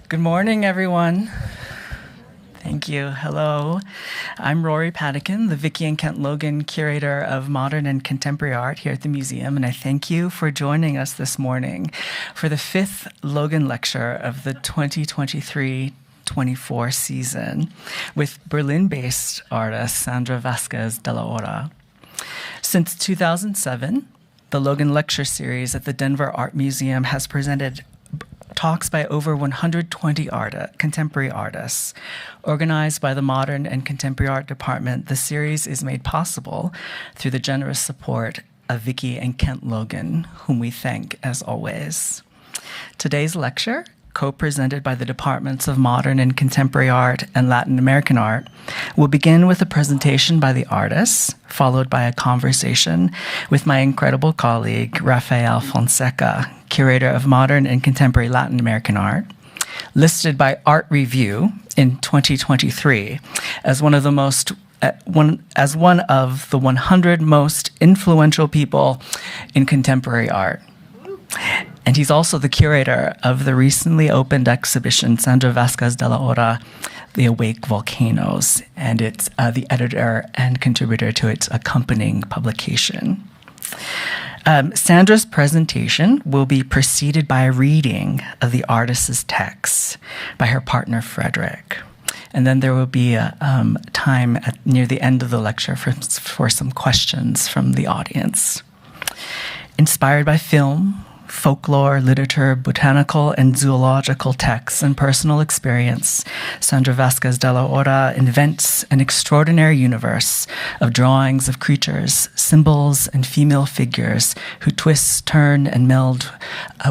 Good morning, everyone. Thank you. Hello. I'm Rory Padikin, the Vicky and Kent Logan Curator of Modern and Contemporary Art here at the museum, and I thank you for joining us this morning for the fifth Logan Lecture of the 2023-24 season with Berlin-based artist Sandra Vásquez de la Horra. Since 2007, the Logan Lecture Series at the Denver Art Museum has presented talks by over 120 contemporary artists. Organized by the Modern and Contemporary Art Department, the series is made possible through the generous support of Vicky and Kent Logan, whom we thank as always. Today's lecture, co-presented by the Departments of Modern and Contemporary Art and Latin American Art, will begin with a presentation by the artists, followed by a conversation with my incredible colleague, Raphael Fonseca, Curator of Modern and Contemporary Latin American Art, listed by Art Review in 2023 as one of the 100 most influential people in contemporary art. And he's also the curator of the recently opened exhibition, Sandra Vásquez de la Horra, The Awake Volcanoes, and it's the editor and contributor to its accompanying publication. Sandra's presentation will be preceded by a reading of the artist's text by her partner, Frederick. And then there will be a time near the end of the lecture for some questions from the audience. Inspired by film, folklore, literature, botanical and zoological texts, and personal experience, Sandra Vásquez de la Horra invents an extraordinary universe of drawings of creatures, symbols, and female figures who twist, turn, and meld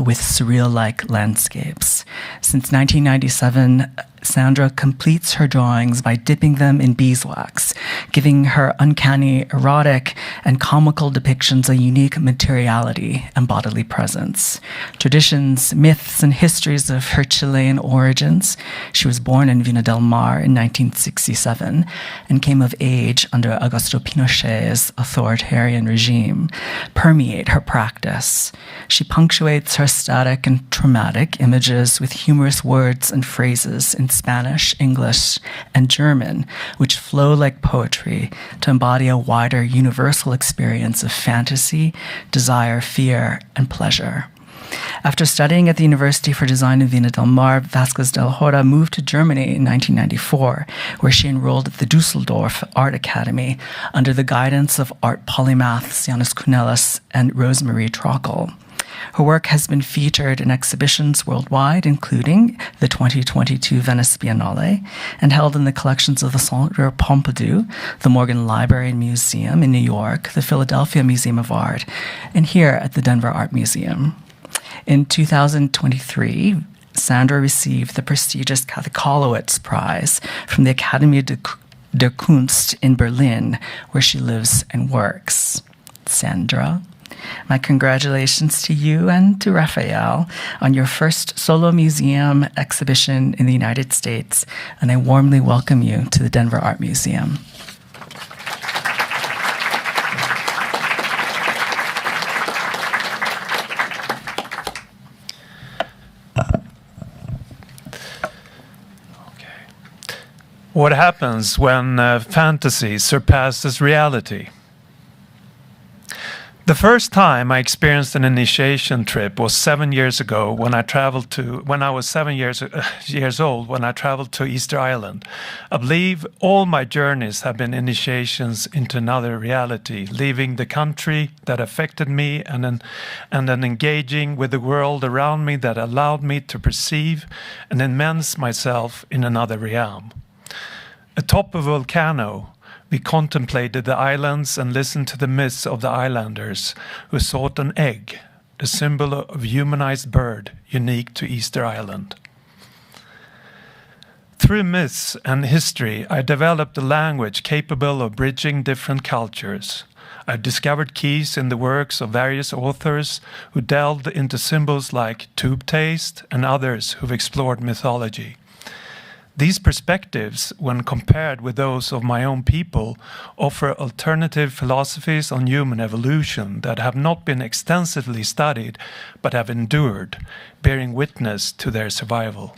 with surreal-like landscapes. Since 1997, Sandra completes her drawings by dipping them in beeswax, giving her uncanny, erotic, and comical depictions a unique materiality and bodily presence. Traditions, myths, and histories of her Chilean origins. She was born in Vina del Mar in 1967 and came of age under Augusto Pinochet's authoritarian regime, permeate her practice. She punctuates her static and traumatic images with humorous words and phrases in Spanish, English, and German, which flow like poetry to embody a wider universal experience of fantasy, desire, fear, and pleasure. After studying at the University for Design in Vina del Mar, Vásquez de la Horra moved to Germany in 1994, where she enrolled at the Dusseldorf Art Academy under the guidance of art polymaths Janis Kunelis and Rosemarie Trockel. Her work has been featured in exhibitions worldwide, including the 2022 Venice Biennale, and held in the collections of the Centre Pompidou, the Morgan Library and Museum in New York, the Philadelphia Museum of Art, and here at the Denver Art Museum. In 2023, Sandra received the prestigious Kathy Kollowitz Prize from the Akademie der Kunst in Berlin, where she lives and works. Sandra, my congratulations to you and to Raphael on your first solo museum exhibition in the United States, and I warmly welcome you to the Denver Art Museum. What happens when fantasy surpasses reality? The first time I experienced an initiation trip was 7 years ago when I was 7 years old when I traveled to Easter Island. I believe all my journeys have been initiations into another reality, leaving the country that affected me and then engaging with the world around me that allowed me to perceive and immerse myself in another realm. Atop a volcano, we contemplated the islands and listened to the myths of the islanders who sought an egg, the symbol of a humanized bird unique to Easter Island. Through myths and history, I developed a language capable of bridging different cultures. I discovered keys in the works of various authors who delved into symbols like tube taste and others who've explored mythology. These perspectives, when compared with those of my own people, offer alternative philosophies on human evolution that have not been extensively studied, but have endured, bearing witness to their survival.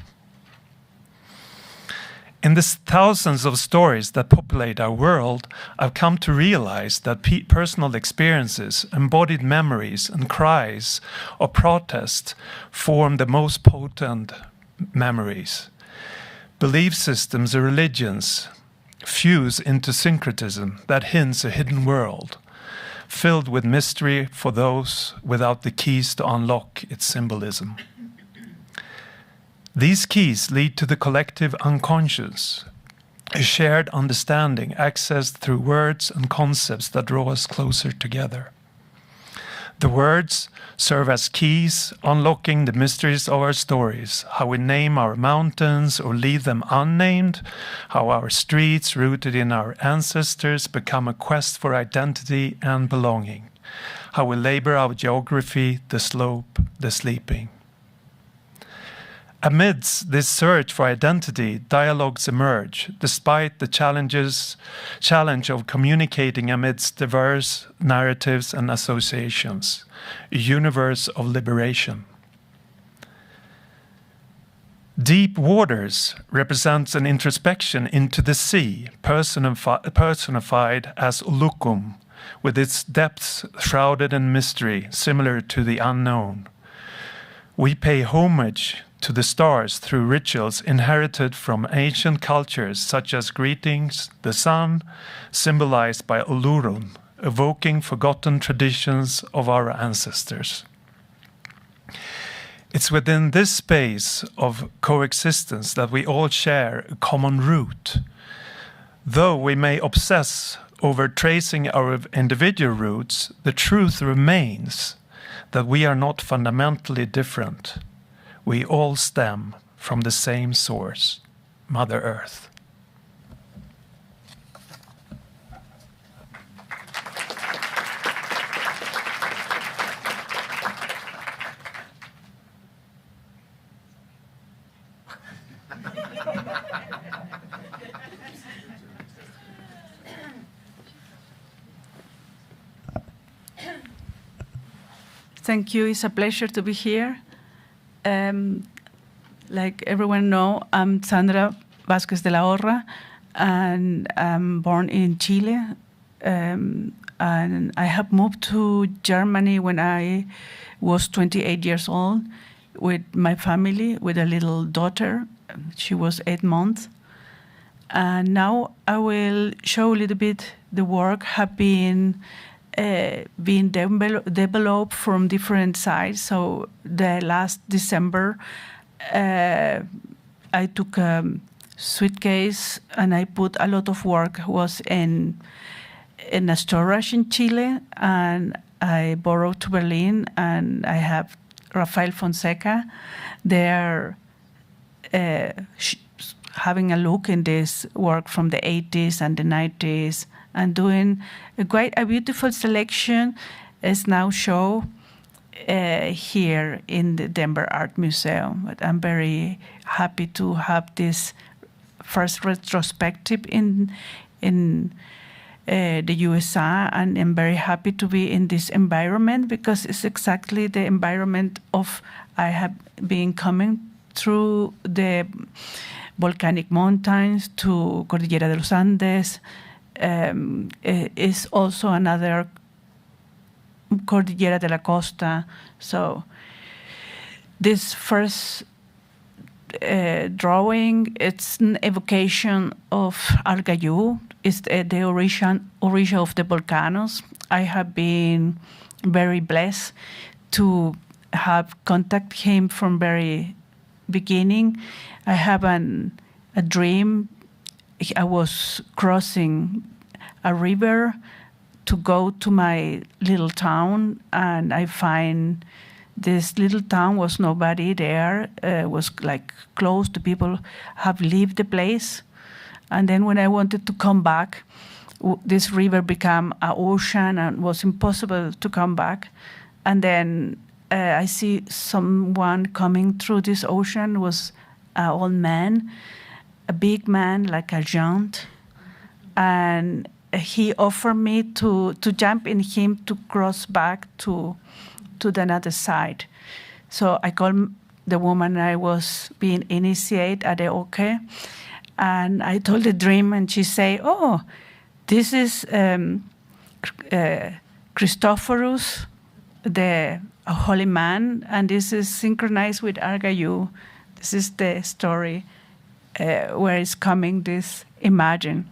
In the thousands of stories that populate our world, I've come to realize that personal experiences, embodied memories, and cries of protest form the most potent memories. Belief systems or religions fuse into syncretism that hints a hidden world, filled with mystery for those without the keys to unlock its symbolism. These keys lead to the collective unconscious, a shared understanding accessed through words and concepts that draw us closer together. The words serve as keys, unlocking the mysteries of our stories, how we name our mountains or leave them unnamed, how our streets rooted in our ancestors become a quest for identity and belonging, how we labor our geography, the slope, the sleeping. Amidst this search for identity, dialogues emerge, despite the challenge of communicating amidst diverse narratives and associations, a universe of liberation. Deep waters represents an introspection into the sea, personified as Ulukum, with its depths shrouded in mystery, similar to the unknown. We pay homage to the stars through rituals inherited from ancient cultures such as greetings, the sun, symbolized by Ulurun, evoking forgotten traditions of our ancestors. It's within this space of coexistence that we all share a common root. Though we may obsess over tracing our individual roots, the truth remains that we are not fundamentally different. We all stem from the same source, Mother Earth. Thank you. It's a pleasure to be here. Like everyone know, I'm Sandra Vásquez de la Horra, and I'm born in Chile. And I have moved to Germany when I was 28 years old with my family, with a little daughter. She was 8 months. And now I will show a little bit the work have been being developed from different sides. So the last December, I took a suitcase and I put a lot of work was in a storage in Chile, and I borrowed to Berlin, and I have Raphael Fonseca there having a look in this work from the 80s and the 90s and doing quite a beautiful selection is now show here in the Denver Art Museum. But I'm very happy to have this first retrospective in the USA, and I'm very happy to be in this environment because it's exactly the environment of I have been coming through the volcanic mountains to Cordillera de los Andes. Is also another Cordillera de la Costa. So this first drawing, it's an evocation of Argayú. It's the origin of the volcanoes. I have been very blessed to have contact him from very beginning. I have a dream. I was crossing a river to go to my little town, and I find this little town was nobody there. Was like closed. The people have left the place. And then when I wanted to come back, this river became an ocean and was impossible to come back. And then I see someone coming through this ocean, was an old man, a big man, like a giant. And he offered me to jump in him to cross back to the other side. So I called the woman I was being initiated at the okay. And I told the dream, and she said, "Oh, this is Christophorus, the holy man, and this is synchronized with Argayu. This is the story where it's coming, this imagine."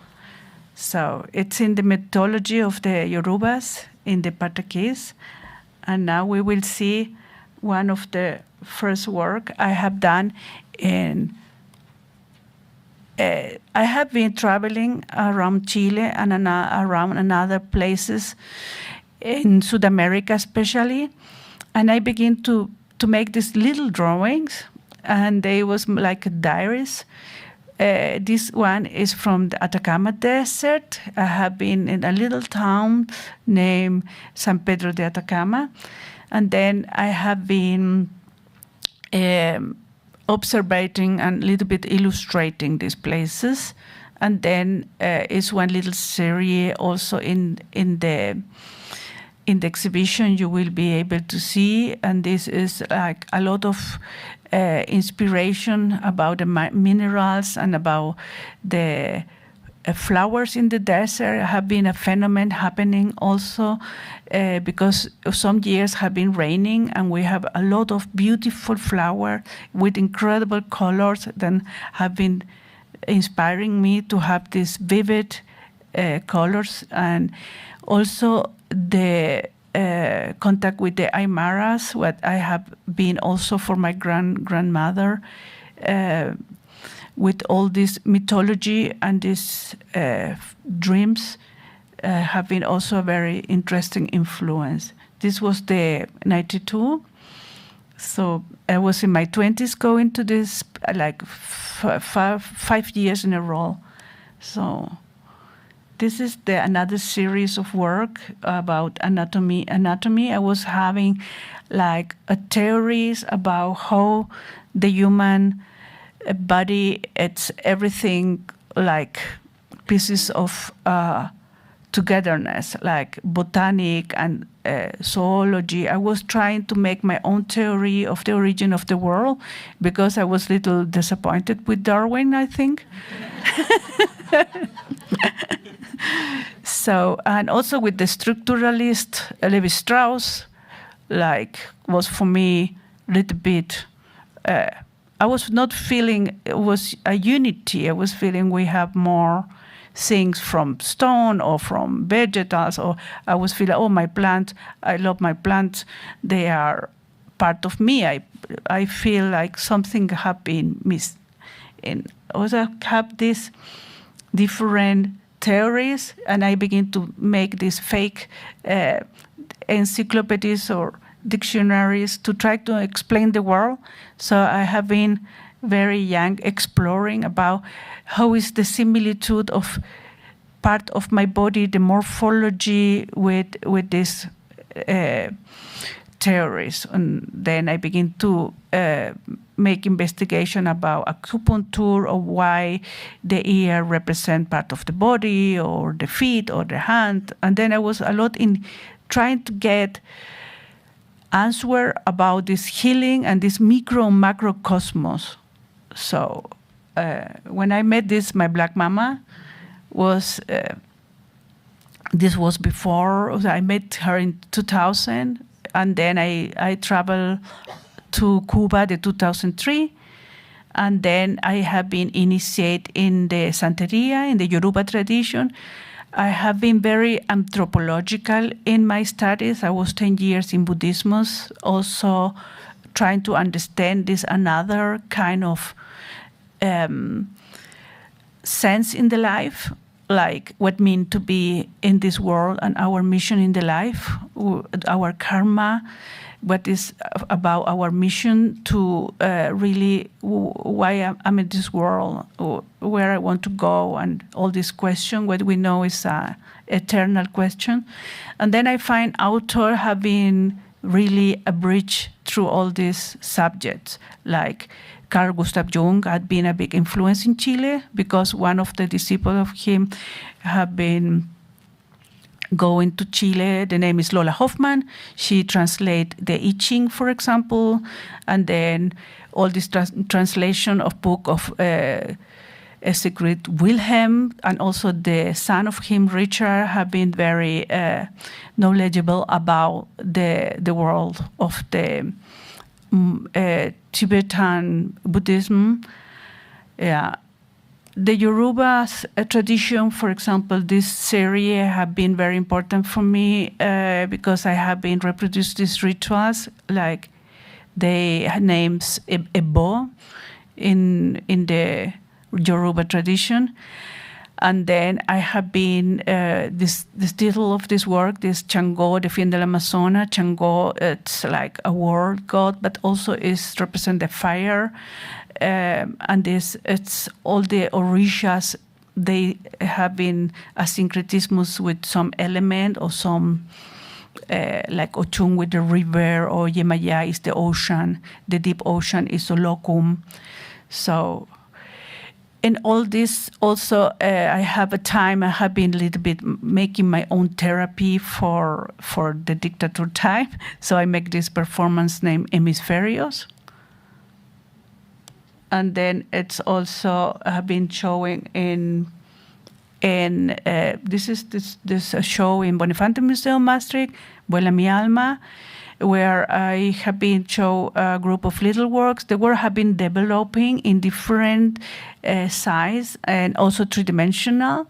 So it's in the mythology of the Yorubas, in the Patakis. And now we will see one of the first work I have done in... I have been traveling around Chile and around other places, in South America especially, and I began to make these little drawings, and they was like diaries. This one is from the Atacama Desert. I have been in a little town named San Pedro de Atacama. And then I have been observing and a little bit illustrating these places. And then is one little series also in the exhibition you will be able to see. And this is like a lot of inspiration about the minerals and about the flowers in the desert. Have been a phenomenon happening also because some years have been raining, and we have a lot of beautiful flowers with incredible colors that have been inspiring me to have these vivid colors, and also the contact with the Aymaras, what I have been also for my grandmother, with all this mythology and these dreams have been also a very interesting influence. This was the 92. So I was in my 20s going to this, like 5 years in a row. So this is another series of work about anatomy. I was having like theories about how the human body, it's everything like pieces of togetherness, like botanic and zoology. I was trying to make my own theory of the origin of the world because I was a little disappointed with Darwin, I think. So, and also with the structuralist Levi-Strauss, like, was for me a little bit, I was not feeling it was a unity. I was feeling we have more things from stone or from vegetals, or I was feeling, oh, my plant, I love my plants, they are part of me. I feel like something have been missed. And also have these different theories, and I begin to make these fake encyclopedias or dictionaries to try to explain the world. So I have been very young exploring about how is the similitude of part of my body, the morphology with these theories. And then I begin to make investigation about acupuncture, or why the ear represent part of the body, or the feet, or the hand. And then I was a lot in trying to get answer about this healing and this micro and macro cosmos. So when I met my black mama, this was before I met her in 2000, and then I traveled to Cuba in 2003, and then I have been initiated in the Santeria, in the Yoruba tradition. I have been very anthropological in my studies. I was 10 years in Buddhism, also trying to understand this another kind of sense in the life, like what means to be in this world and our mission in the life, our karma, what is about our mission to really why I'm in this world, where I want to go, and all this question, what we know is an eternal question. And then I find authors have been really a bridge through all these subjects, like Carl Gustav Jung had been a big influence in Chile because one of the disciples of him have been going to Chile. The name is Lola Hoffman. She translates the I Ching, for example, and then all this translation of book of execute Wilhelm, and also the son of him, Richard, have been very knowledgeable about the world of the Tibetan Buddhism. Yeah. The Yoruba tradition, for example, this series have been very important for me because I have been reproduced these rituals, like they names Ebo in the Yoruba tradition. And then I have been, this title of this work, this Chango, Defiende la Amazona. Chango, it's like a world god, but also is represent the fire. And this, it's all the orishas, they have been a syncretismus with some element or some, like Ochun with the river, or Yemaya is the ocean, the deep ocean is Olokum. So, in all this also, I have a time, I have been a little bit making my own therapy for the dictator time. So I make this performance named Hemisferios. And then it's also been showing in this show in Bonifante Museum Maastricht, Vuela mi alma, where I have been show a group of little works. The work have been developing in different size and also three-dimensional.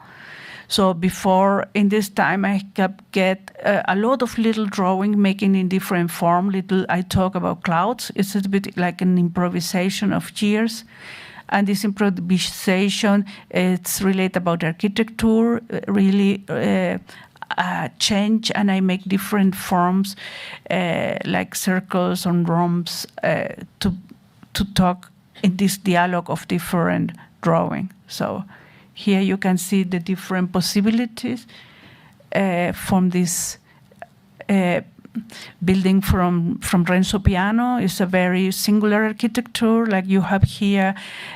So before, in this time, I get a lot of little drawing making in different form. I talk about clouds. It's a bit like an improvisation of years. And this improvisation, it's related about architecture, really change, and I make different forms, like circles and rhombs, to talk in this dialogue of different drawing. So here you can see the different possibilities from this building from Renzo Piano. It's a very singular architecture. Like you have here,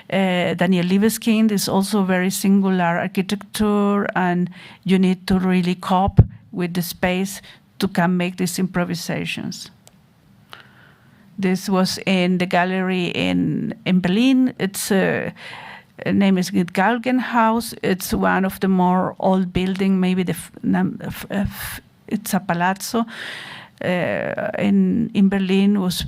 Daniel Libeskind is also very singular architecture, and you need to really cope with the space to come make these improvisations. This was in the gallery in Berlin. It's name is Galgenhaus. It's one of the more old building, maybe it's a palazzo in Berlin. Was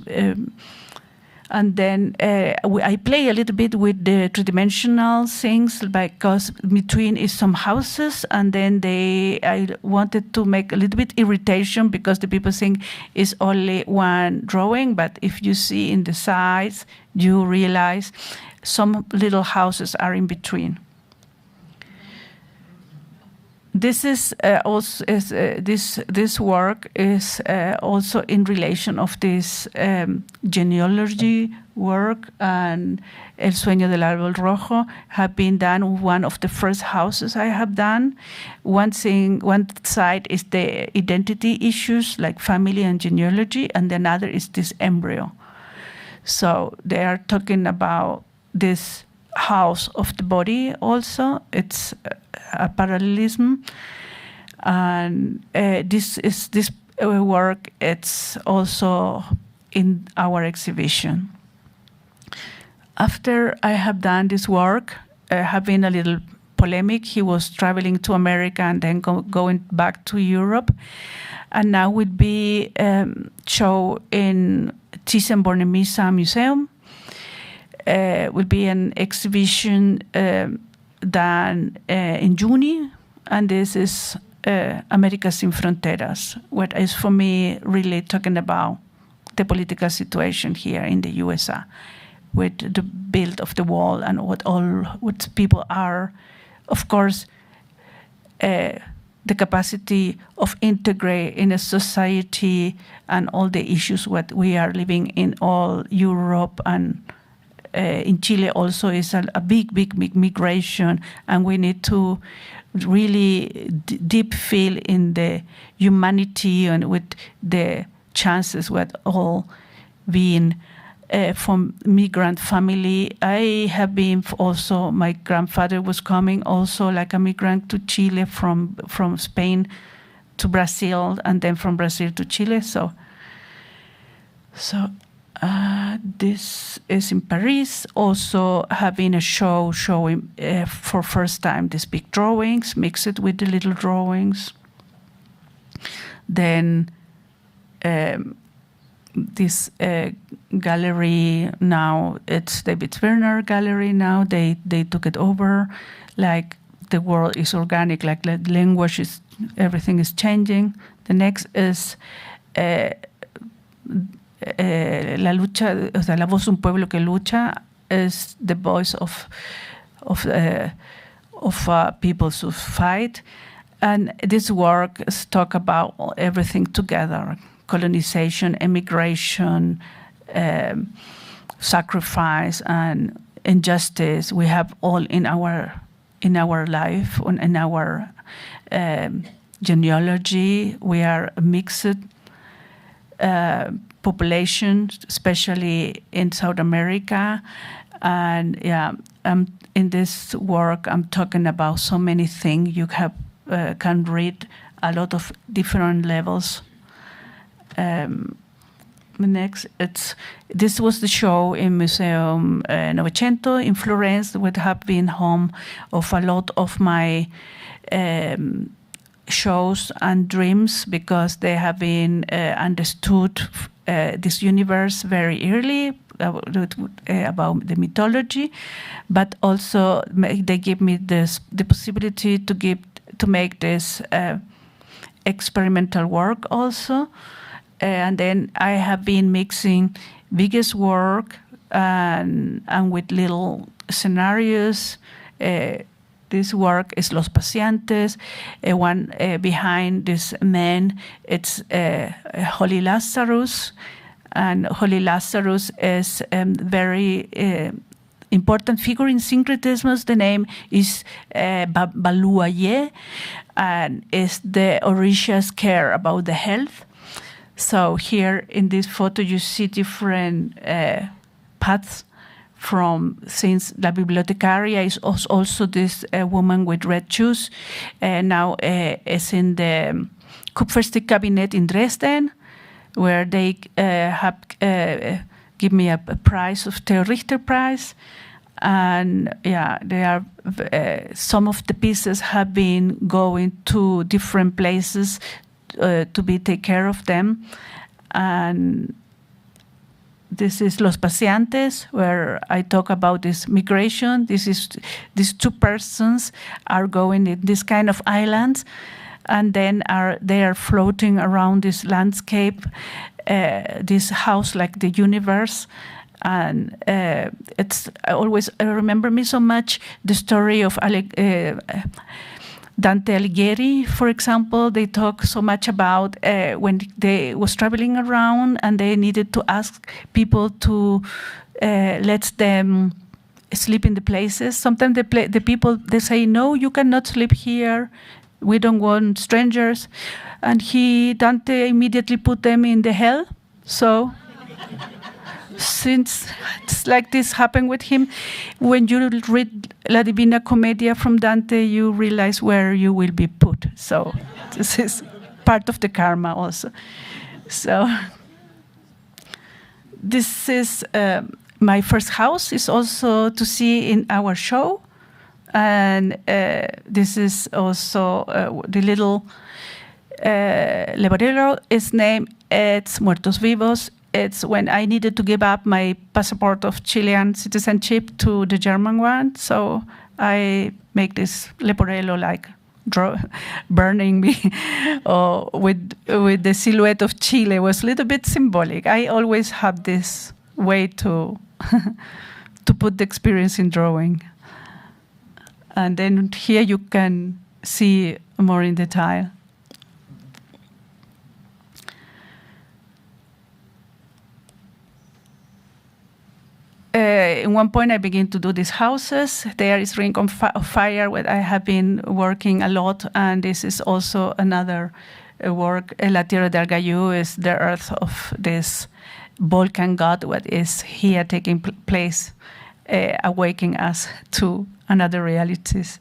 and then I play a little bit with the three-dimensional things, because between is some houses, and then I wanted to make a little bit irritation because the people think it's only one drawing, but if you see in the sides, you realize some little houses are in between. This is also this work is also in relation of this genealogy work, and El Sueño del Árbol Rojo have been done. One of the first houses I have done. One side is the identity issues like family and genealogy, and another is this embryo. So they are talking about this house of the body also. It's a parallelism, and this work, it's also in our exhibition. After I have done this work, have been a little polemic. He was traveling to America and then going back to Europe, and now will be show in Thyssen-Bornemisza Museum. Will be an exhibition done in June, and this is America Sin Fronteras, what is for me really talking about the political situation here in the USA, with the build of the wall and what people are, of course, the capacity of integrate in a society and all the issues what we are living in all Europe, and in Chile also is a big migration, and we need to really deep feel in the humanity and with the chances what all being from migrant family. I have been also, my grandfather was coming also like a migrant to Chile from Spain to Brazil, and then from Brazil to Chile. So This is in Paris, also having a show showing for first time these big drawings, mix it with the little drawings. Then this gallery, now it's David Werner Gallery now, they took it over, like the world is organic, like the language is, everything is changing. The next is la lucha, o sea, la voz de un pueblo que lucha, is the voice of people who fight, and this work is talk about everything together: colonization, immigration, sacrifice, and injustice. We have all in our life, in our genealogy. We are a mixed population, especially in South America. And yeah, in this work, I'm talking about so many things. You can read a lot of different levels. Next, this was the show in Museum Novecento in Florence, which have been home of a lot of my shows and dreams, because they have been understood this universe very early about the mythology, but also they give me the possibility to make this experimental work also. And then I have been mixing biggest work and with little scenarios. This work is Los Pacientes. One behind this man, it's Holy Lazarus. And Holy Lazarus is a very important figure in syncretism. The name is Baluaye, and is the Orishas care about the health. So here in this photo, you see different paths since La Bibliotecaria is also this woman with red shoes. Now is in the Kupferstick cabinet in Dresden, where they have give me a prize of Theo Richter Prize. And yeah, they are some of the pieces have been going to different places to take care of them. And this is Los Pacientes, where I talk about this migration. These two persons are going in this kind of islands, and then they are floating around this landscape, this house like the universe. And it's always remember me so much the story of Dante Alighieri, for example. They talk so much about when they was traveling around and they needed to ask people to let them sleep in the places. Sometimes the people, they say, no, you cannot sleep here. We don't want strangers. And Dante immediately put them in the hell. So since it's like this happened with him, when you read La Divina Commedia from Dante, you realize where you will be put. So this is part of the karma also. So this is my first house, is also to see in our show. And this is also the little leporello. Its name, it's Muertos Vivos. It's when I needed to give up my passport of Chilean citizenship to the German one. So I make this leporello like burning me with the silhouette of Chile. It was a little bit symbolic. I always have this way to put the experience in drawing. And then here you can see more in detail. In one point, I begin to do these houses. There is Ring of Fire, where I have been working a lot, and this is also another work. La Tierra del Argayú is the earth of this volcan god, what is here taking place, awakening us to another realities.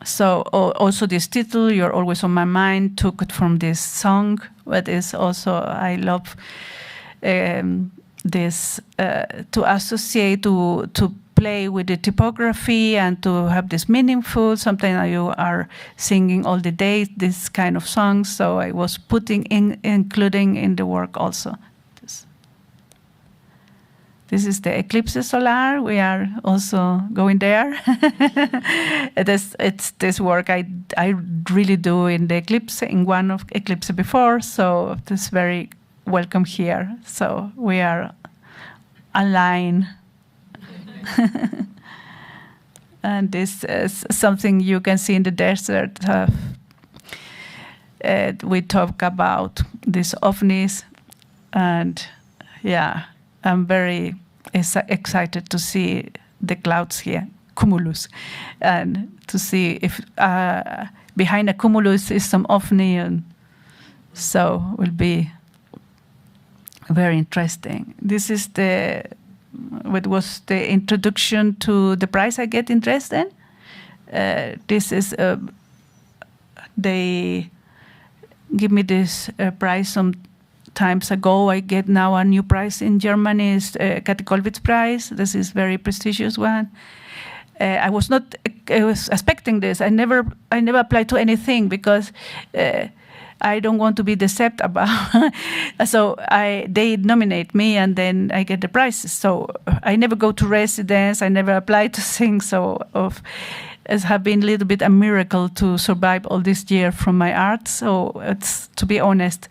So also this title, You're Always on My Mind, took it from this song, but is also, I love this, to associate, to play with the typography and to have this meaningful, something that you are singing all the day, this kind of songs. So I was including in the work also. This is the eclipse solar. We are also going there. It's this work I really do in the eclipse, in one of eclipse before. So it's very welcome here. So we are aligned. And this is something you can see in the desert. We talk about these ovnis, and yeah, I'm very excited to see the clouds here, cumulus, and to see if behind a cumulus is some ovni, and so will be very interesting. This is what was the introduction to the prize I get in Dresden. This is they give me this prize some times ago. I get now a new prize in Germany, is Kati Kolwitz prize. This is very prestigious one. I was expecting this. I never applied to anything because I don't want to be deceived about. So they nominate me and then I get the prizes. So I never go to residence. I never apply to things. So it has been a little bit a miracle to survive all this year from my art. So it's, to be honest,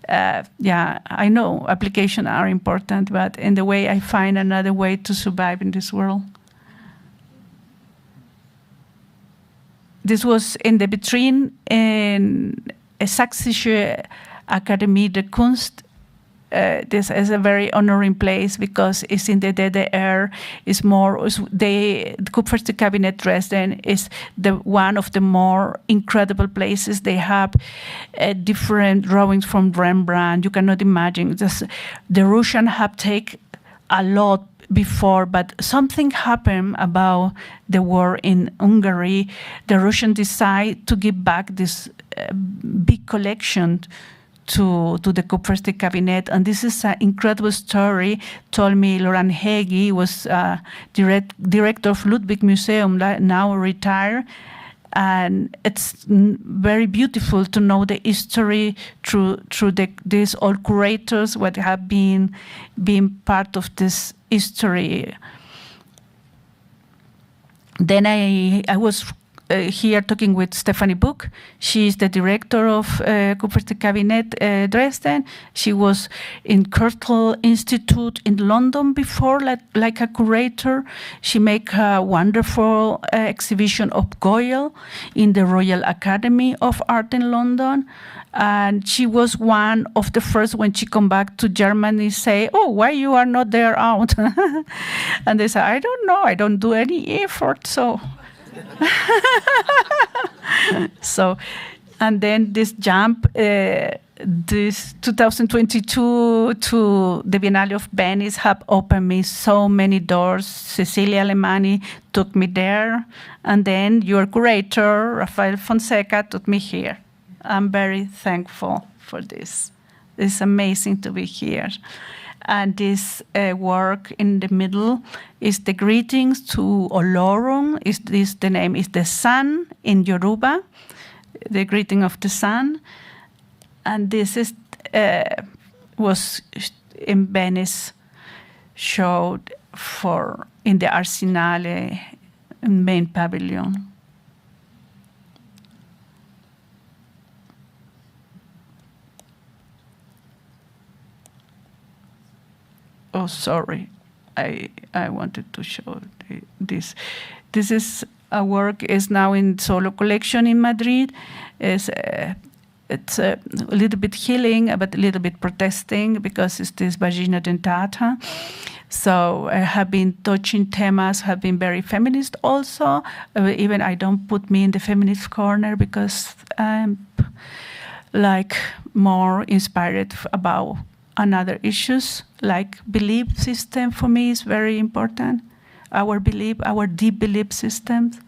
yeah, I know applications are important, but in the way I find another way to survive in this world. This was in the vitrine in Sächsische Akademie der Kunst. This is a very honoring place because it's in the DDR. It's more, the Kupferste Cabinet Dresden is one of the more incredible places. They have different drawings from Rembrandt. You cannot imagine. The Russians have taken a lot before, but something happened about the war in Hungary. The Russians decide to give back this big collection to the Kupferste Cabinet, and this is an incredible story. Told me Loran Hegi, was director of Ludwig Museum, now retired, and it's very beautiful to know the history through these old curators, what have been part of this history. Then I was here talking with Stephanie Book. She is the director of Kupferste Cabinet Dresden. She was in Kurtel Institute in London before, like a curator. She made a wonderful exhibition of Goya in the Royal Academy of Art in London. And she was one of the first, when she come back to Germany, say, "Oh, why you are not there out?" And they say, "I don't know. I don't do any effort." So, and then this jump, this 2022 to the Biennale of Venice have opened me so many doors. Cecilia Alemani took me there, and then your curator, Raphael Fonseca, took me here. I'm very thankful for this. It's amazing to be here. And this work in the middle is the greetings to Olorun. The name is the sun in Yoruba, the greeting of the sun. And this is was in Venice, showed in the Arsenale main pavilion. Oh, sorry. I wanted to show this. This is a work is now in solo collection in Madrid. It's a little bit healing, but a little bit protesting because it's this vagina dentata. So I have been touching themes, have been very feminist also. Even I don't put me in the feminist corner because I'm like more inspired about another issues, like belief system for me is very important. Our deep belief systems.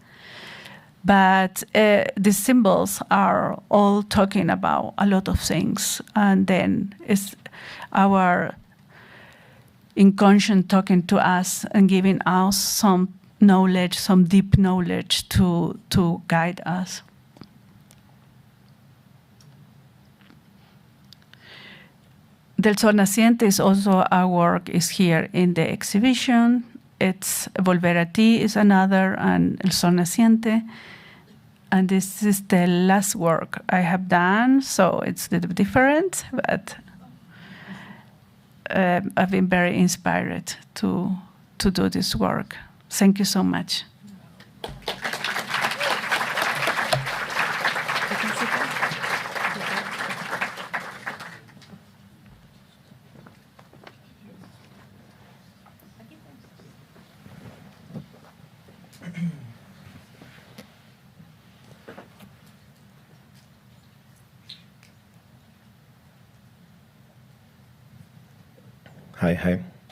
But the symbols are all talking about a lot of things, and then it's our inconscient talking to us and giving us some knowledge, some deep knowledge to guide us. Del Sol Naciente is also our work is here in the exhibition. It's Volver a Ti is another, and El Sol Naciente. And this is the last work I have done, so it's a little bit different, but I've been very inspired to do this work. Thank you so much.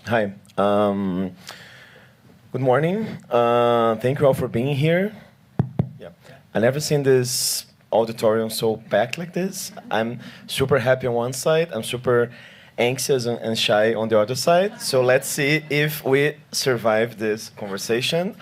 Hi. Good morning. Thank you all for being here. Yeah, I never seen this auditorium so packed like this. I'm super happy on one side. I'm super anxious and shy on the other side. So let's see if we survive this conversation.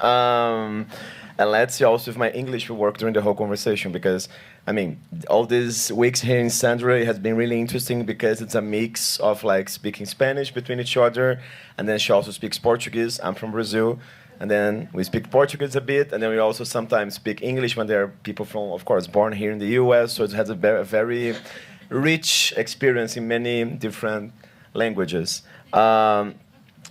And let's see also if my English will work during the whole conversation, because, I mean, all these weeks here in Sandra, it has been really interesting because it's a mix of like speaking Spanish between each other, and then she also speaks Portuguese. I'm from Brazil, and then we speak Portuguese a bit, and then we also sometimes speak English when there are people from, of course, born here in the US, so it has a very rich experience in many different languages.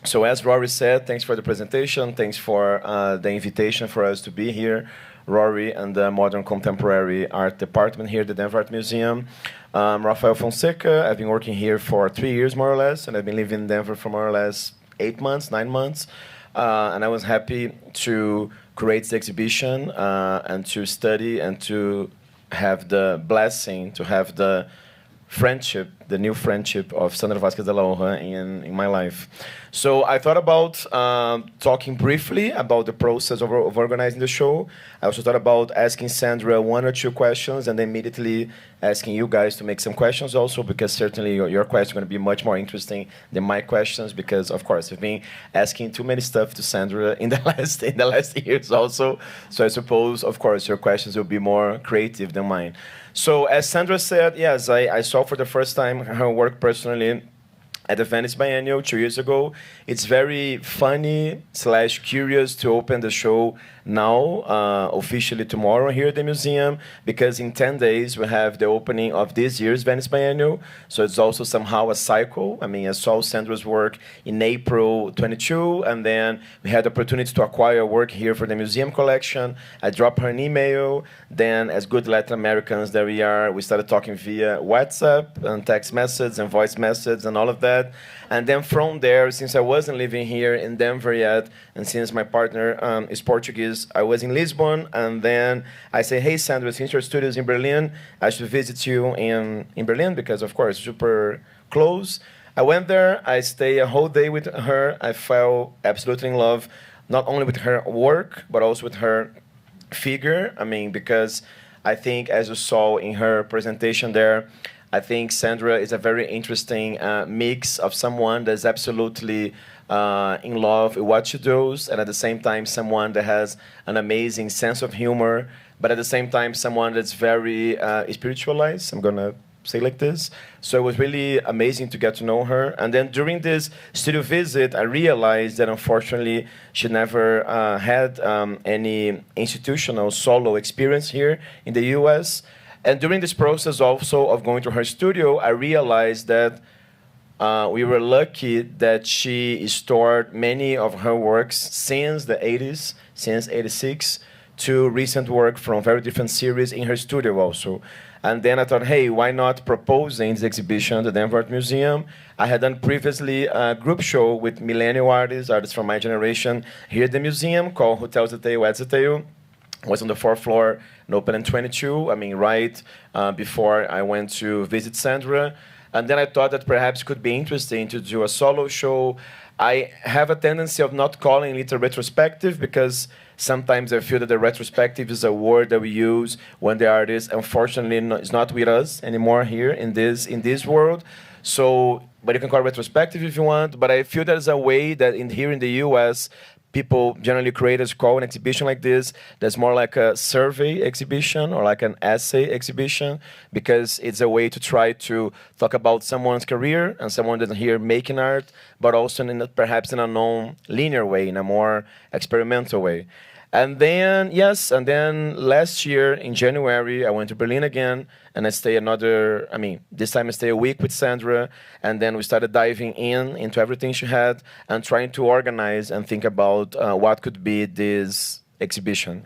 So as Rory said, thanks for the presentation, thanks for the invitation for us to be here. Rory and the Modern Contemporary Art Department here at the Denver Art Museum. Raphael Fonseca, I've been working here for 3 years more or less, and I've been living in Denver for more or less 8 months, 9 months. And I was happy to create the exhibition and to study and to have the blessing, to have the friendship, the new friendship of Sandra Vásquez de la Horra in my life. So I thought about talking briefly about the process of organizing the show. I also thought about asking Sandra 1 or 2 questions and then immediately asking you guys to make some questions also, because certainly your questions are going to be much more interesting than my questions, because of course I've been asking too many stuff to Sandra in the last years also. So I suppose, of course, your questions will be more creative than mine. So as Sandra said, yes, I saw for the first time her work personally at the Venice Biennial 2 years ago. It's very funny / curious to open the show now, officially tomorrow here at the museum, because in 10 days we have the opening of this year's Venice Biennial. So it's also somehow a cycle. I mean, I saw Sandra's work in April 22, and then we had the opportunity to acquire work here for the museum collection. I dropped her an email. Then, as good Latin Americans that we are, we started talking via WhatsApp and text messages and voice messages and all of that. And then from there, since I wasn't living here in Denver yet, and since my partner is Portuguese, I was in Lisbon. And then I say, hey, Sandra, since your studio is in Berlin, I should visit you in Berlin because, of course, super close. I went there. I stayed a whole day with her. I fell absolutely in love, not only with her work, but also with her figure. I mean, because I think, as you saw in her presentation there, I think Sandra is a very interesting mix of someone that's absolutely in love with what she does, and at the same time someone that has an amazing sense of humor, but at the same time someone that's very spiritualized, I'm gonna say like this. So it was really amazing to get to know her. And then during this studio visit, I realized that unfortunately she never had any institutional solo experience here in the US. And during this process also of going to her studio, I realized that we were lucky that she stored many of her works since the 80s, since 86, to recent work from very different series in her studio also. And then I thought, hey, why not proposing this exhibition at the Denver Art Museum? I had done previously a group show with millennial artists from my generation here at the museum called Hotels Zeteu, Zeteu. Was on the 4th floor and opened in 22. I mean, right before I went to visit Sandra. And then I thought that perhaps it could be interesting to do a solo show I have a tendency of not calling it a retrospective because sometimes I feel that the retrospective is a word that we use when the artist, unfortunately, is not with us anymore here in this world. So, but you can call it retrospective if you want. But I feel there's a way that here in the U.S., people, generally creators, call an exhibition like this that's more like a survey exhibition or like an essay exhibition, because it's a way to try to talk about someone's career and someone that's here making art, but also perhaps in a non-linear way, in a more experimental way. And then, yes, and then last year in January, I went to Berlin again, and I stay this time I stay a week with Sandra, and then we started diving into everything she had and trying to organize and think about what could be this exhibition.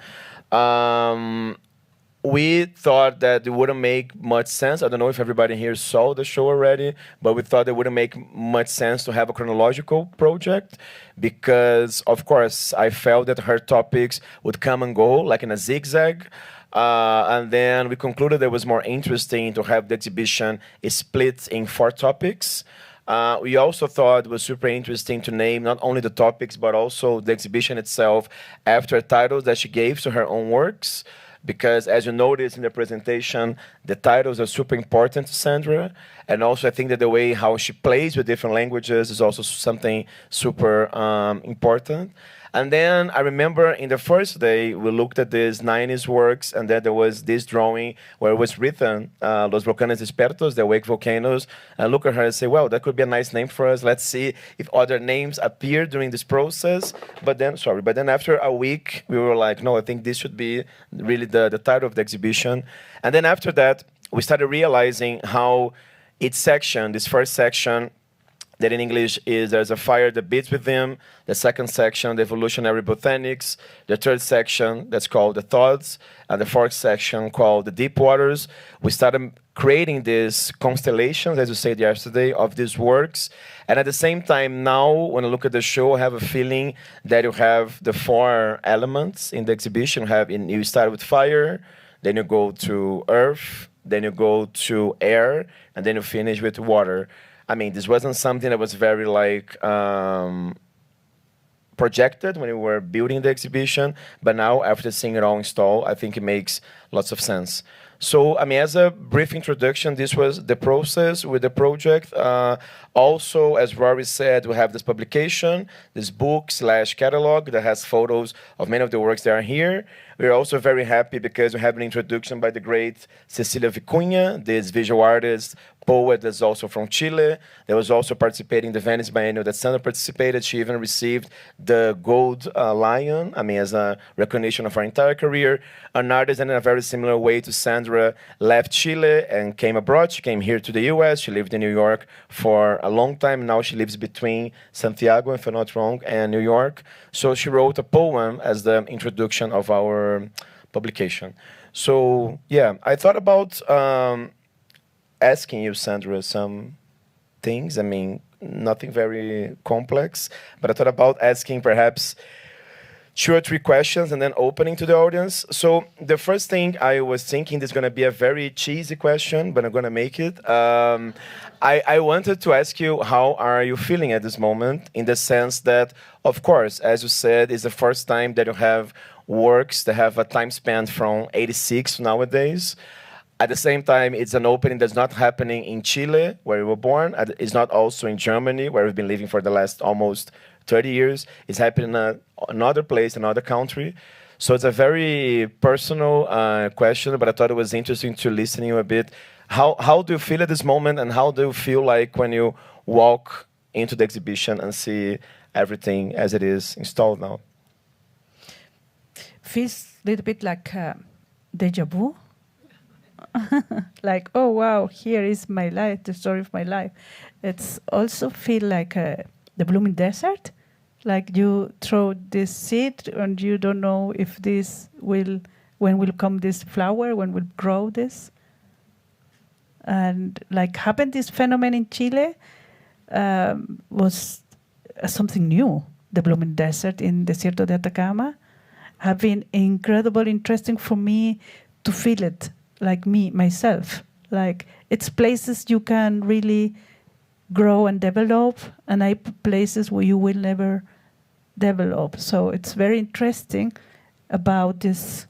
We thought that it wouldn't make much sense. I don't know if everybody here saw the show already, but we thought it wouldn't make much sense to have a chronological project because, of course, I felt that her topics would come and go like in a zigzag. And then we concluded it was more interesting to have the exhibition split in 4 topics. We also thought it was super interesting to name not only the topics, but also the exhibition itself after titles that she gave to her own works. Because as you noticed in the presentation, the titles are super important to Sandra. And also I think that the way how she plays with different languages is also something super important. And then I remember in the first day, we looked at these 90s works, and then there was this drawing where it was written, Los Volcanes Despertos, the Awake Volcanoes. And I look at her and say, well, that could be a nice name for us. Let's see if other names appear during this process. But then after a week, we were like, no, I think this should be really the title of the exhibition. And then after that, we started realizing how each section, this first section, that in English is there's a fire that beats within. The second section, the evolutionary botanics. The third section, that's called the thoughts. And the fourth section, called the deep waters. We started creating these constellations, as you said yesterday, of these works. And at the same time, now, when I look at the show, I have a feeling that you have the 4 elements in the exhibition. You start with fire, then you go to earth, then you go to air, and then you finish with water. I mean, this wasn't something that was very projected when we were building the exhibition, but now after seeing it all installed, I think it makes lots of sense. So, I mean, as a brief introduction, this was the process with the project. Also, as Rory said, we have this publication, this book/catalog that has photos of many of the works that are here. We're also very happy because we have an introduction by the great Cecilia Vicuña, this visual artist, poet that's also from Chile, that was also participating in the Venice Biennial that Sandra participated. She even received the Gold Lion, as a recognition of her entire career. An artist in a very similar way to Sandra left Chile and came abroad. She came here to the US. She lived in New York for a long time. Now she lives between Santiago, if I'm not wrong, and New York. So she wrote a poem as the introduction of our publication. So, yeah, I thought about asking you, Sandra, some things. I mean, nothing very complex, but I thought about asking perhaps 2 or 3 questions and then opening to the audience. So the first thing I was thinking, this is going to be a very cheesy question, but I'm going to make it. I wanted to ask you, how are you feeling at this moment, in the sense that, of course, as you said, it's the first time that you have works that have a time span from 86 nowadays. At the same time, it's an opening that's not happening in Chile, where you were born. It's not also in Germany, where we've been living for the last almost 30 years. It's happening in another place, another country. So it's a very personal question, but I thought it was interesting to listen to you a bit. How do you feel at this moment, and how do you feel like when you walk into the exhibition and see everything as it is installed now? Feels a little bit like deja vu. Like, oh wow, here is my life, the story of my life. It's also feel like the blooming desert, like you throw this seed and you don't know if when will come this flower, when will grow this. And like happened this phenomenon in Chile was something new. The blooming desert in Desierto de Atacama have been incredibly interesting for me to feel it. Like myself, like it's places you can really grow and develop, and I put places where you will never develop. So it's very interesting about this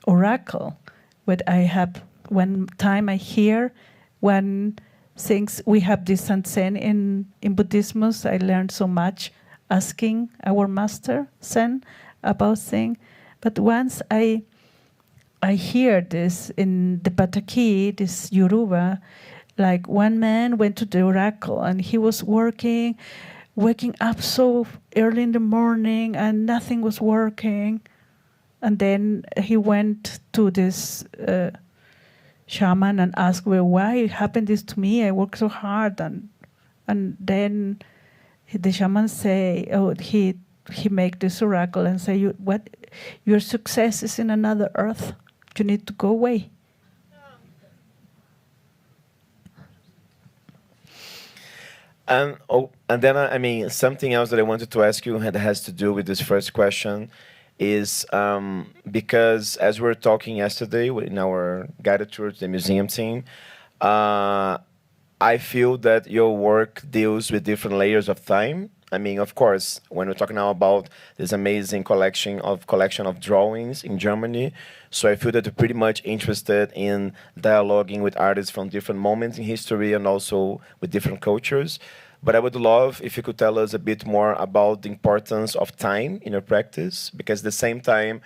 oracle. What I have, one time I hear, when things, we have this Sanzen in Buddhism, I learned so much asking our master Zen about things. But once I hear this in the Pataki, this Yoruba, like one man went to the oracle and he was waking up so early in the morning and nothing was working. And then he went to this shaman and asked, well, why happened this to me? I work so hard. And then the shaman say, oh, he make this oracle and say, your success is in another earth. You need to go away. And then I mean, something else that I wanted to ask you that has to do with this first question is because as we were talking yesterday in our guided tour to the museum team, I feel that your work deals with different layers of time. I mean, of course, when we're talking now about this amazing collection of drawings in Germany, so I feel that you're pretty much interested in dialoguing with artists from different moments in history and also with different cultures. But I would love if you could tell us a bit more about the importance of time in your practice, because at the same time,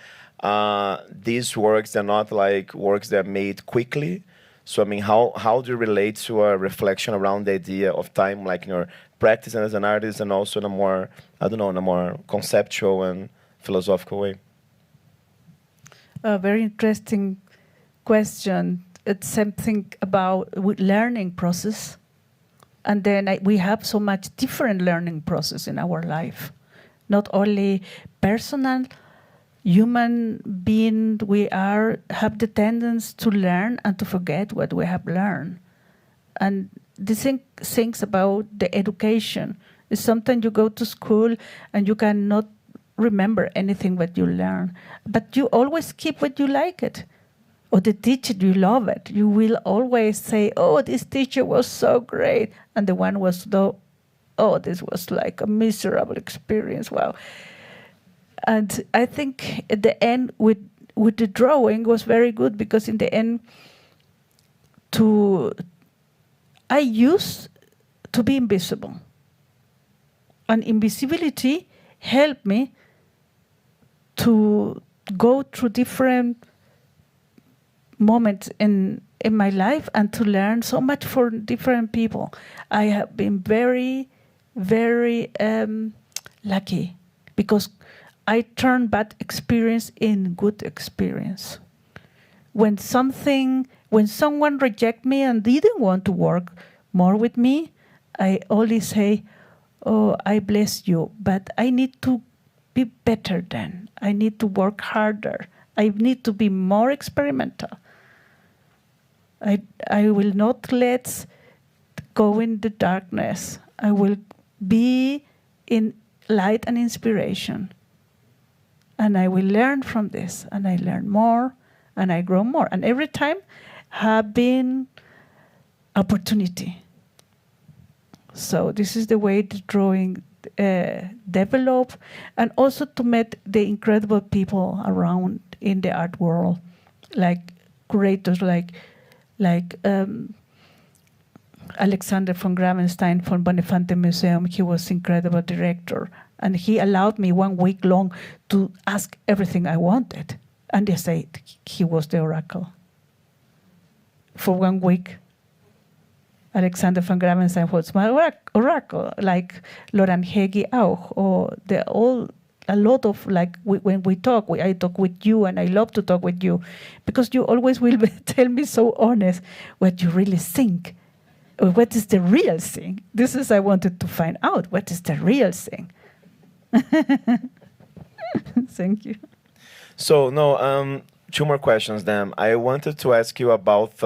these works, they're not like works that are made quickly. So, I mean, how do you relate to a reflection around the idea of time, like in your practice as an artist, and also in a more, I don't know, in a more conceptual and philosophical way? A very interesting question. It's something about learning process. And then we have so much different learning process in our life. Not only personal, human being, we have the tendency to learn and to forget what we have learned. And the things about the education is sometimes you go to school and you cannot remember anything what you learn, but you always keep what you like it. Or the teacher, you love it. You will always say, oh, this teacher was so great. And the one was, oh, this was like a miserable experience. Wow. And I think at the end with the drawing was very good, because in the end I used to be invisible. And invisibility helped me to go through different moments in my life and to learn so much from different people. I have been very, very lucky, because I turned bad experience in good experience. When someone reject me and didn't want to work more with me, I only say, oh, I bless you, but I need to be better then. I need to work harder. I need to be more experimental. I will not let go in the darkness. I will be in light and inspiration. And I will learn from this, and I learn more, and I grow more. And every time have been opportunity. So this is the way the drawing develop, and also to meet the incredible people around in the art world, like curators, like Alexander von Gravenstein from Bonifante Museum. He was incredible director, and he allowed me 1 week long to ask everything I wanted. And they said he was the oracle. For 1 week, Alexander von Gravenstein was my oracle, like Loran Hegi auch, or a lot of, like, when we talk, I talk with you, and I love to talk with you, because you always will tell me so honest what you really think, or what is the real thing. This is I wanted to find out, what is the real thing. Thank you. So, no, 2 more questions then. I wanted to ask you about,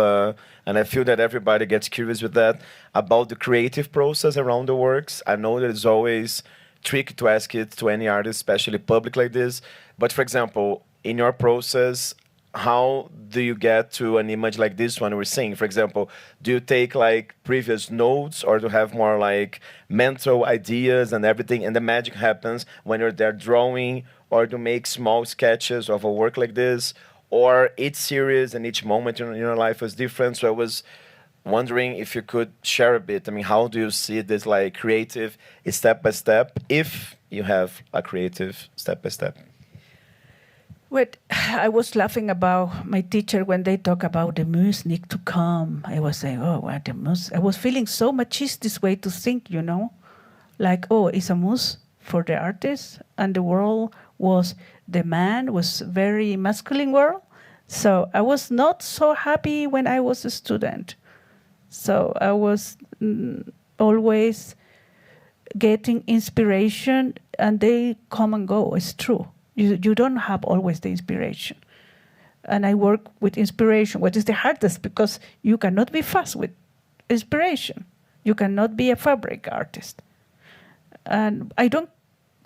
and I feel that everybody gets curious with that, about the creative process around the works. I know that it's always tricky to ask it to any artist, especially public like this. But for example, in your process, how do you get to an image like this one we're seeing? For example, do you take like previous notes, or do you have more like mental ideas and everything, and the magic happens when you're there drawing, or do you make small sketches of a work like this, or each series and each moment in your life was different? So I was wondering if you could share a bit. I mean, how do you see this like creative step by step, if you have a creative step by step? What I was laughing about my teacher when they talk about the muse need to come. I was saying, oh, what the muse? I was feeling so machist this way to think, you know, like, oh, it's a muse for the artist, and the world was the man was very masculine world. So I was not so happy when I was a student. So I was always getting inspiration, and they come and go. It's true. You don't have always the inspiration. And I work with inspiration, what is the hardest, because you cannot be fast with inspiration. You cannot be a fabric artist. And I don't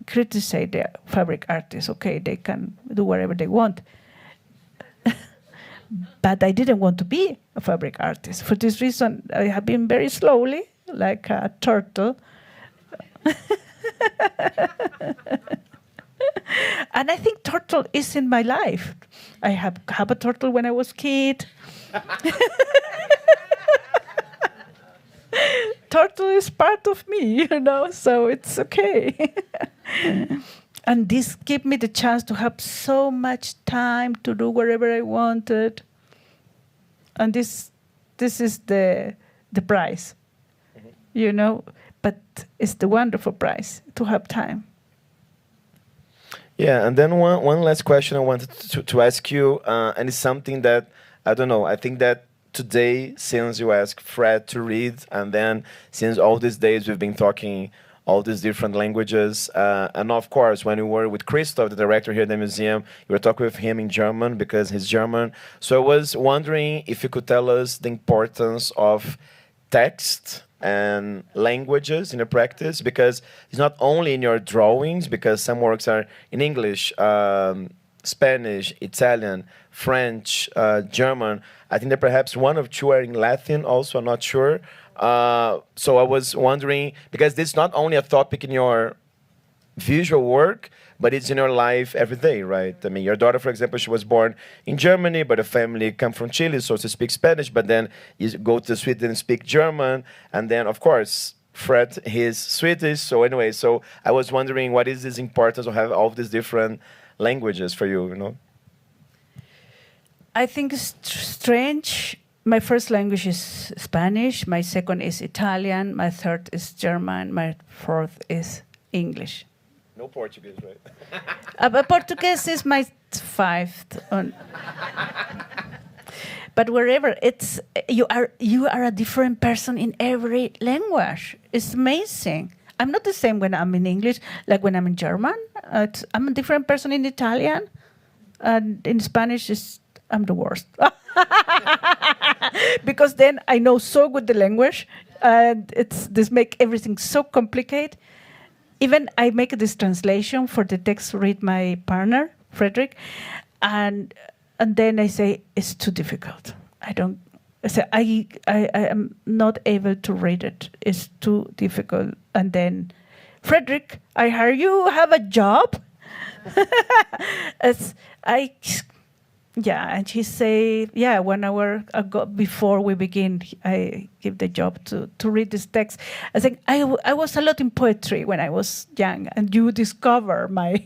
criticize the fabric artists. Okay, they can do whatever they want. But I didn't want to be a fabric artist. For this reason, I have been very slowly, like a turtle. And I think turtle is in my life. I have a turtle when I was kid. Turtle is part of me, you know, so it's okay. And this gave me the chance to have so much time to do whatever I wanted. And this is the prize, you know, but it's the wonderful prize to have time. Yeah, and then one last question I wanted to ask you, and it's something that, I don't know, I think that today, since you asked Fred to read, and then since all these days we've been talking all these different languages, and of course, when you were with Christoph, the director here at the museum, you were talking with him in German, because he's German. So I was wondering if you could tell us the importance of text and languages in your practice, because it's not only in your drawings, because some works are in English, Spanish, Italian, French, German. I think that perhaps one or two are in Latin also, I'm not sure. So I was wondering, because this is not only a topic in your visual work, but it's in your life every day, right? I mean, your daughter, for example, she was born in Germany, but her family come from Chile, so she speaks Spanish, but then you go to Sweden and speak German, and then, of course, Fred, he's Swedish, so anyway, so I was wondering what is this importance of having all of these different languages for you, you know? I think it's strange. My first language is Spanish, my second is Italian, my third is German, my fourth is English. No Portuguese, right? But Portuguese is my fifth. But wherever it's, you are a different person in every language. It's amazing. I'm not the same when I'm in English, like when I'm in German. I'm a different person in Italian, and in Spanish I'm the worst. Because then I know so good the language, and this make everything so complicated. Even I make this translation for the text read my partner, Frederick, and then I say it's too difficult. I am not able to read it. It's too difficult. And then, Frederick, I heard you have a job. And she say, 1 hour ago before we begin, I give the job to read this text. I think I was a lot in poetry when I was young, and you discover my.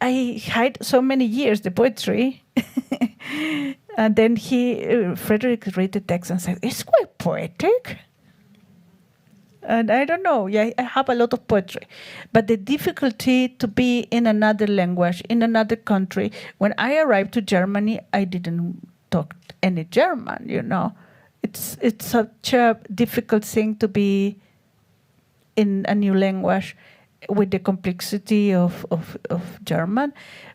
I hide so many years the poetry, and then Frederick read the text and said, "It's quite poetic." And I don't know, I have a lot of poetry. But the difficulty to be in another language, in another country, when I arrived to Germany, I didn't talk any German, you know. It's such a difficult thing to be in a new language with the complexity of German.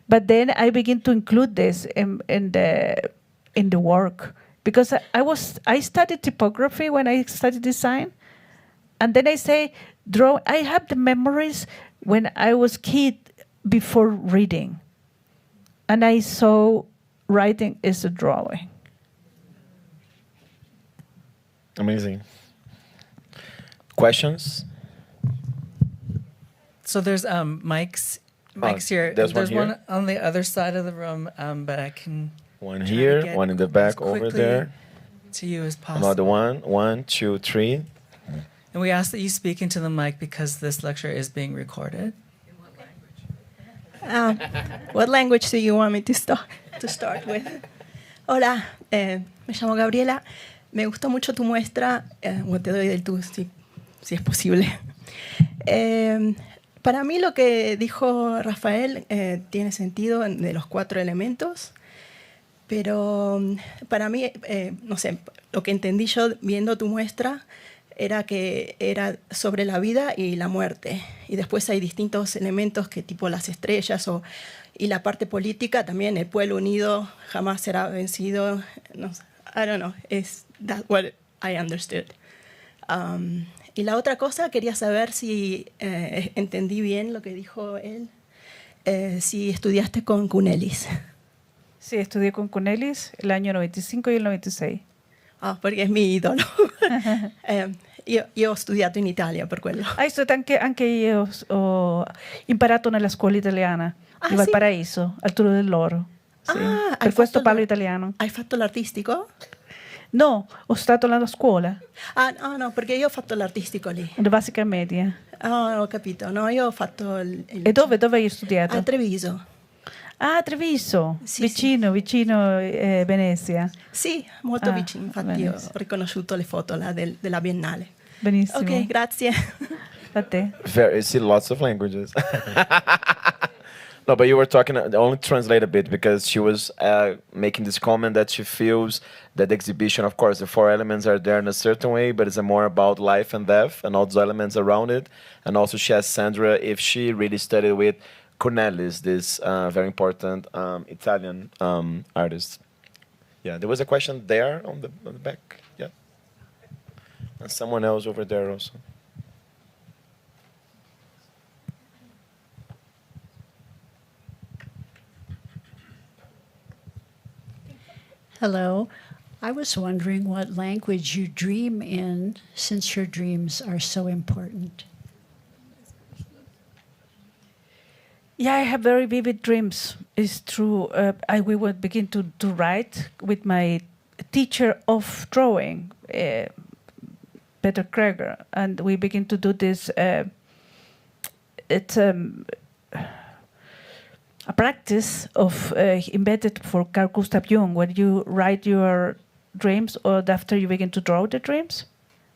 But then I begin to include this in the work. Because I studied typography when I studied design. And then I say, I have the memories when I was kid before reading. and I saw writing is a drawing. Amazing. Questions? So there's mics here. There's one here? One on the other side of the room, but I can One try to here, get one in the as back over quickly there. to you as possible. Another one. 1, 2, 3. And we ask that you speak into the mic because this lecture is being recorded. What language do you want me to start with? Hola, me llamo Gabriela. Me gustó mucho tu muestra. Te doy del tú, si es posible. Para mí lo que dijo Rafael tiene sentido de los 4 elementos, pero para mí, no sé, lo que entendí yo viendo tu muestra era que era sobre la vida y la muerte. Y después hay distintos elementos que tipo las estrellas y la parte política también, el pueblo unido jamás será vencido. No, I don't know, that's what I understood. Y la otra cosa, quería saber si entendí bien lo que dijo él, si estudiaste con Cunelis. Sí, estudié con Cunelis el año 95 y el 96. Perché è mio idolo. Io ho studiato in Italia per quello. Hai studiato anche io, ho imparato nella scuola italiana di Valparaíso, al Turno dell'Oro. Sì. Per questo parlo italiano. Hai fatto l'artistico? No, ho stato alla scuola. No, perché io ho fatto l'artistico lì. La basica e media. Ho capito. No, io ho fatto E dove hai studiato? A Treviso. Ah, Treviso, sì, vicino Venezia. Sì, molto vicino, infatti Venezia. ho riconosciuto le foto là della Biennale. Benissimo. Ok, grazie. A te. I see lots of languages. No, but you were talking, only translate a bit, because she was making this comment that she feels that the exhibition, of course, the 4 elements are there in a certain way, but it's more about life and death and all the elements around it. And also she asked Sandra if she really studied with Cornelis, this very important Italian artist. Yeah, there was a question there on the back. Yeah. And someone else over there also. Hello. I was wondering what language you dream in, since your dreams are so important. Yeah, I have very vivid dreams. It's true. We would begin to write with my teacher of drawing, Peter Kreger, and we begin to do this. It's a practice of embedded for Carl Gustav Jung, where you write your dreams or after you begin to draw the dreams.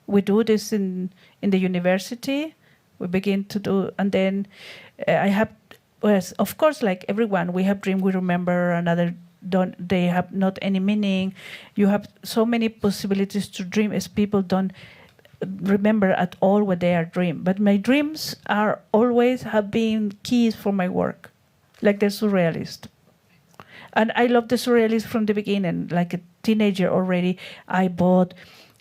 We do this in the university. We begin to do, and then I have. Yes, of course, like everyone, we have dreams we remember, another don't. They have not any meaning. You have so many possibilities to dream as people don't remember at all what they are dream. But my dreams are always have been keys for my work, like the surrealist. And I love the surrealist from the beginning. Like a teenager already, I bought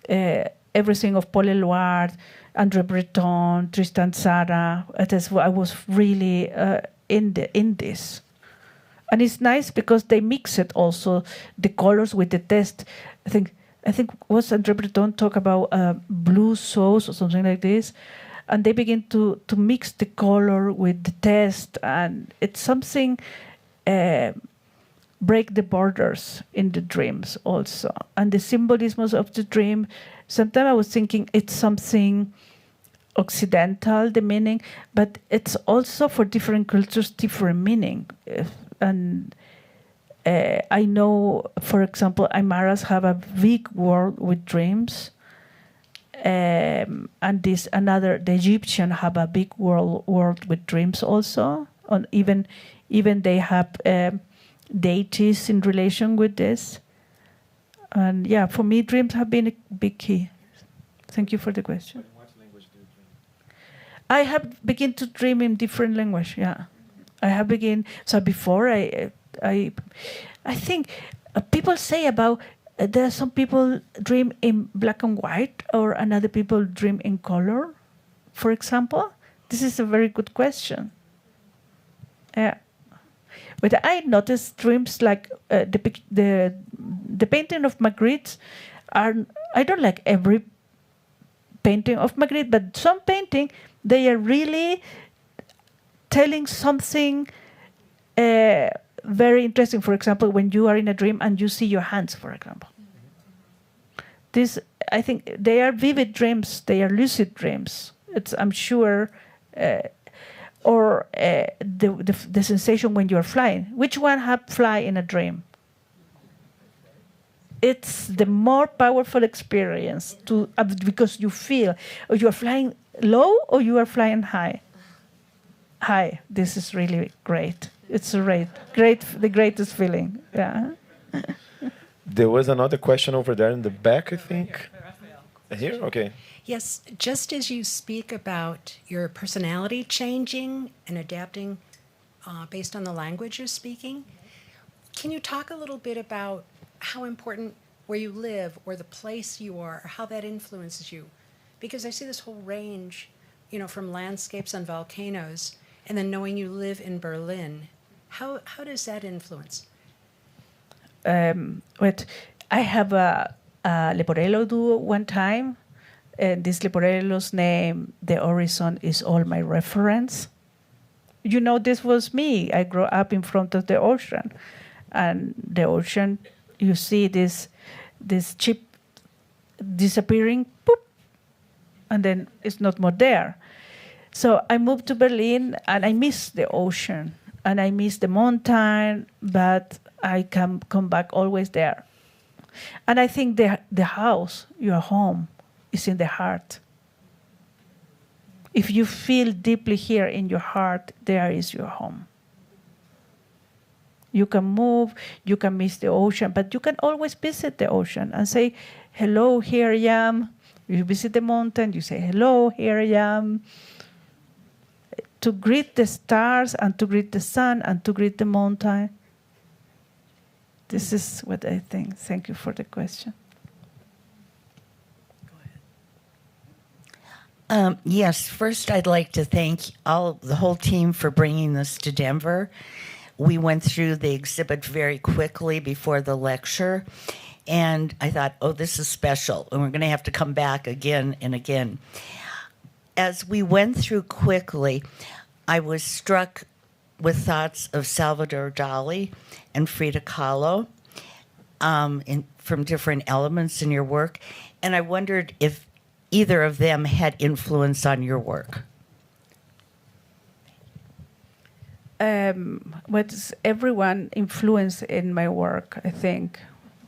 everything of Paul Eluard, André Breton, Tristan Tzara. I was really in this. And it's nice because they mix it also, the colors with the text. I think was André Breton talk about blue sauce or something like this. And they begin to mix the color with the text, and it's something break the borders in the dreams also. And the symbolism of the dream, sometimes I was thinking it's something Occidental, the meaning, but it's also for different cultures, different meaning. And I know, for example, Aymaras have a big world with dreams. And the Egyptian have a big world with dreams also. And even they have deities in relation with this. And yeah, for me, dreams have been a big key. Thank you for the question. In what language do you dream? I have begun to dream in different language. Yeah, I have begun. So before I think people say about. There are some people dream in black and white, or another people dream in color, for example. This is a very good question. Yeah. But I noticed dreams like the painting of Magritte are. I don't like every painting of Magritte, but some painting they are really telling something very interesting. For example, when you are in a dream and you see your hands, for example. This, I think, they are vivid dreams. They are lucid dreams. I'm sure, or the sensation when you are flying. Which one have fly in a dream? It's the more powerful experience because you feel, or you are flying low or you are flying high. High. This is really great. It's the greatest feeling. Yeah. There was another question over there in the back, I think. Here? Okay. Yes, just as you speak about your personality changing and adapting based on the language you're speaking, can you talk a little bit about how important where you live or the place you are, or how that influences you? Because I see this whole range, from landscapes and volcanoes, and then knowing you live in Berlin. How does that influence? But I have a Leporello duo one time, and this Leporello's name, The Horizon, is all my reference. This was me. I grew up in front of the ocean, and the ocean, you see this ship disappearing, boop, and then it's not more there. So I moved to Berlin, and I miss the ocean, and I miss the mountain, but I can come back always there. And I think the house, your home, is in the heart. If you feel deeply here in your heart, there is your home. You can move, you can miss the ocean, but you can always visit the ocean and say, hello, here I am. You visit the mountain, you say, hello, here I am. To greet the stars and to greet the sun and to greet the mountain. This is what I think. Thank you for the question. Yes, first I'd like to thank the whole team for bringing this to Denver. We went through the exhibit very quickly before the lecture, and I thought, oh, this is special, and we're going to have to come back again and again. As we went through quickly, I was struck with thoughts of Salvador Dali and Frida Kahlo from different elements in your work, and I wondered if either of them had influence on your work. What's everyone influenced in my work, I think.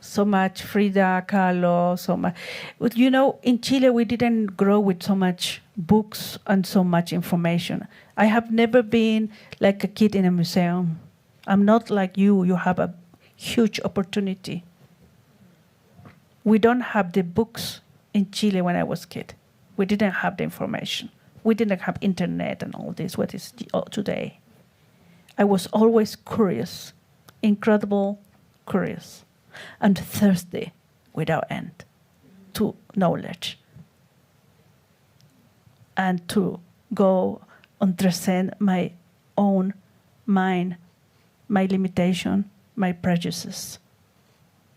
So much Frida Kahlo, so much. But in Chile, we didn't grow with so much books and so much information. I have never been like a kid in a museum. I'm not like you. You have a huge opportunity. We don't have the books in Chile when I was a kid. We didn't have the information. We didn't have internet and all this, what is today. I was always curious, incredible curious, and thirsty without end to knowledge and to go and transcend my own mind, my limitation, my prejudices.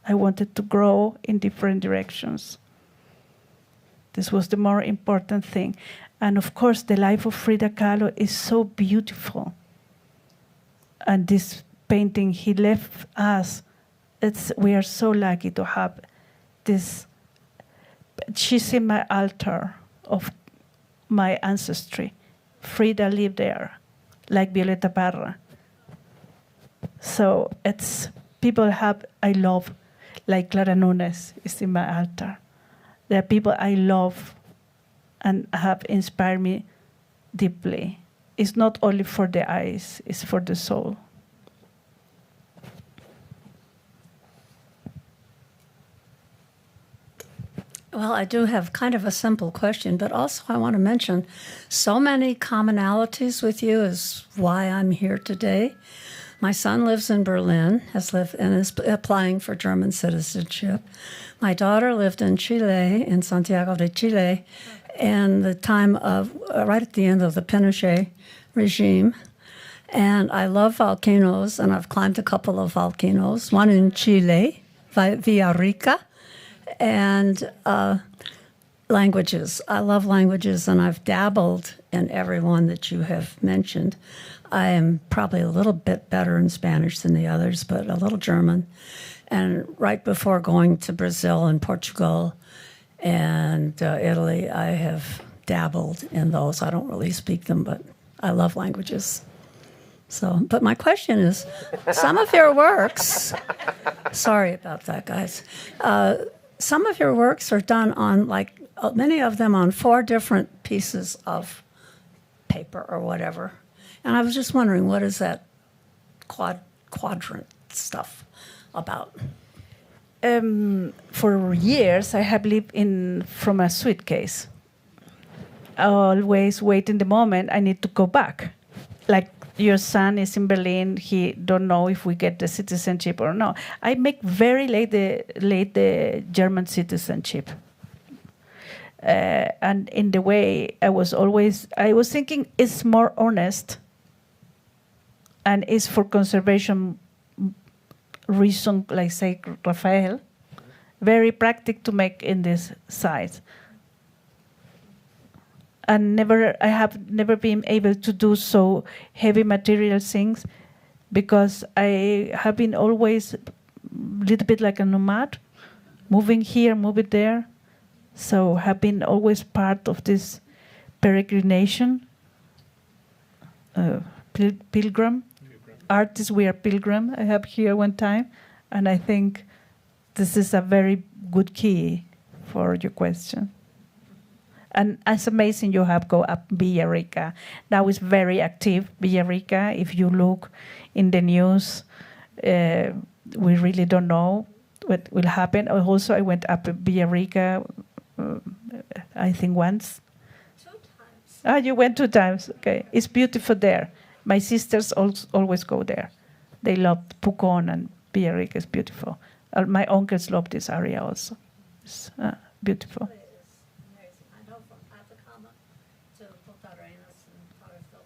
I wanted to grow in different directions. This was the more important thing. And of course, the life of Frida Kahlo is so beautiful. And this painting he left us, we are so lucky to have this. She's in my altar of my ancestry. Frida lived there, like Violeta Parra. So people I love, like Clara Nunes is in my altar. There are people I love and have inspired me deeply. It's not only for the eyes, it's for the soul. Well, I do have kind of a simple question, but also I want to mention so many commonalities with you is why I'm here today. My son lives in Berlin, has lived and is applying for German citizenship. My daughter lived in Chile, in Santiago de Chile, and the time of right at the end of the Pinochet regime. And I love volcanoes, and I've climbed a couple of volcanoes, one in Chile, Villarrica, and languages. I love languages, and I've dabbled in every one that you have mentioned. I am probably a little bit better in Spanish than the others, but a little German. And right before going to Brazil and Portugal and Italy, I have dabbled in those. I don't really speak them, but I love languages. So, but my question is, some of your works, sorry about that, guys. Some of your works are done on, like, many of them on 4 different pieces of paper or whatever. And I was just wondering, what is that quadrant stuff about? For years, I have lived from a suitcase. Always waiting the moment I need to go back. Like, your son is in Berlin. He don't know if we get the citizenship or not. I make very late the German citizenship. And in the way I was thinking it's more honest and it's for conservation reason, like say Raphael, very practical to make in this size. And I have never been able to do so heavy material things because I have been always a little bit like a nomad, moving here, moving there. So have been always part of this peregrination, pilgrim. Artists, we are pilgrim. I have here one time, and I think this is a very good key for your question. And it's amazing you have go up Villarrica. Now it's very active, Villarrica. If you look in the news, we really don't know what will happen. Also, I went up Villarrica, I think once. 2 times. Ah, you went 2 times. Okay, it's beautiful there. My sisters always go there. They love Pucón and Villarrica is beautiful. My uncles love this area also. It's beautiful. I know from Atacama to Punta Arenas and Torres del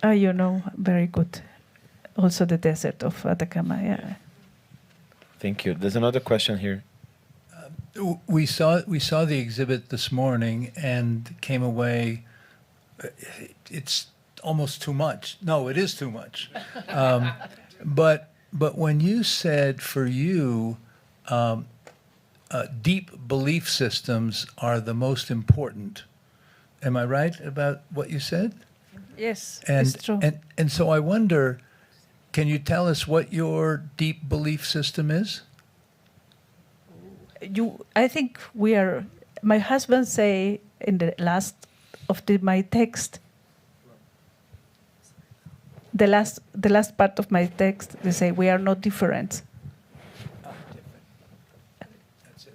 Paine. You know, very good. Also the desert of Atacama, yeah. Thank you. There's another question here. We saw the exhibit this morning and came away. It's almost too much. No, it is too much. But when you said for you, deep belief systems are the most important. Am I right about what you said? Yes, And it's true. and so I wonder, can you tell us what your deep belief system is? I think we are. My husband say in the last of my text. The last part of my text, they say we are not different.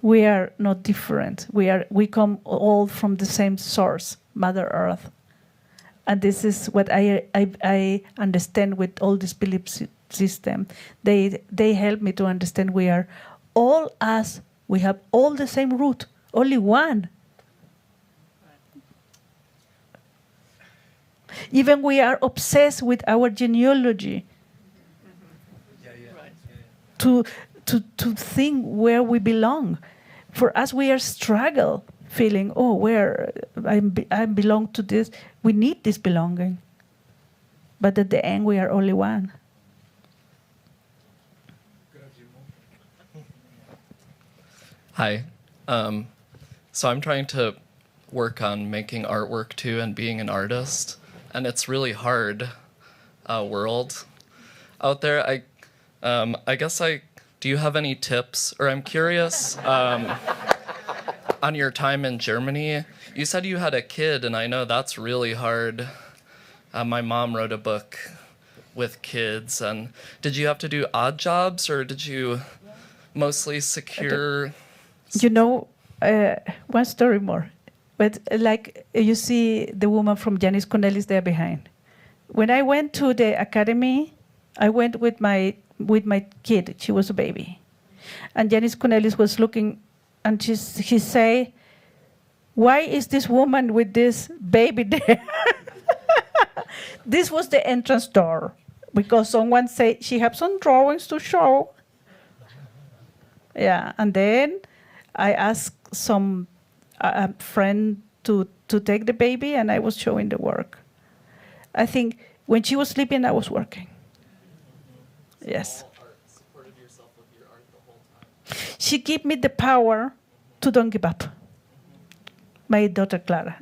We are not different. We come all from the same source, Mother Earth, and this is what I understand with all this belief system. They help me to understand we are all us. We have all the same root, only one. Even we are obsessed with our genealogy. To think where we belong. For us, we are struggle, feeling, where I belong to this. We need this belonging. But at the end, we are only one. Hi. So I'm trying to work on making artwork too and being an artist. And it's really hard world out there. I guess do you have any tips? Or I'm curious, on your time in Germany, you said you had a kid, and I know that's really hard. My mom wrote a book with kids, and did you have to do odd jobs, or did you mostly secure... You know, one story more. But like you see the woman from Janice Cornelis there behind. When I went to the academy, I went with my kid. She was a baby. And Janice Cornelis was looking, and she say, "Why is this woman with this baby there?" this was the entrance door, because someone said she had some drawings to show. Yeah, and then I asked some a friend to take the baby, and I was showing the work. I think when she was sleeping, I was working. Yes. She gave me the power to don't give up. My daughter Clara.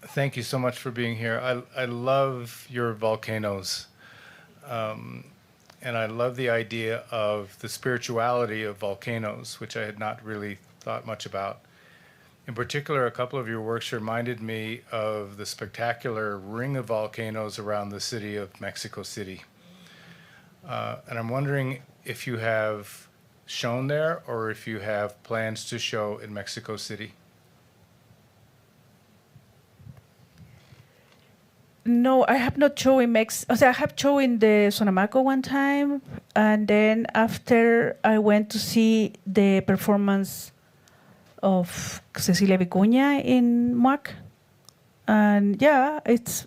Thank you so much for being here. I love your volcanoes. And I love the idea of the spirituality of volcanoes, which I had not really thought much about. In particular, a couple of your works reminded me of the spectacular ring of volcanoes around the city of Mexico City. And I'm wondering if you have shown there or if you have plans to show in Mexico City. No, I have not shown in Mexico. I have shown in the Sonamaco one time, and then after I went to see the performance of Cecilia Vicuña in MUAC. And yeah,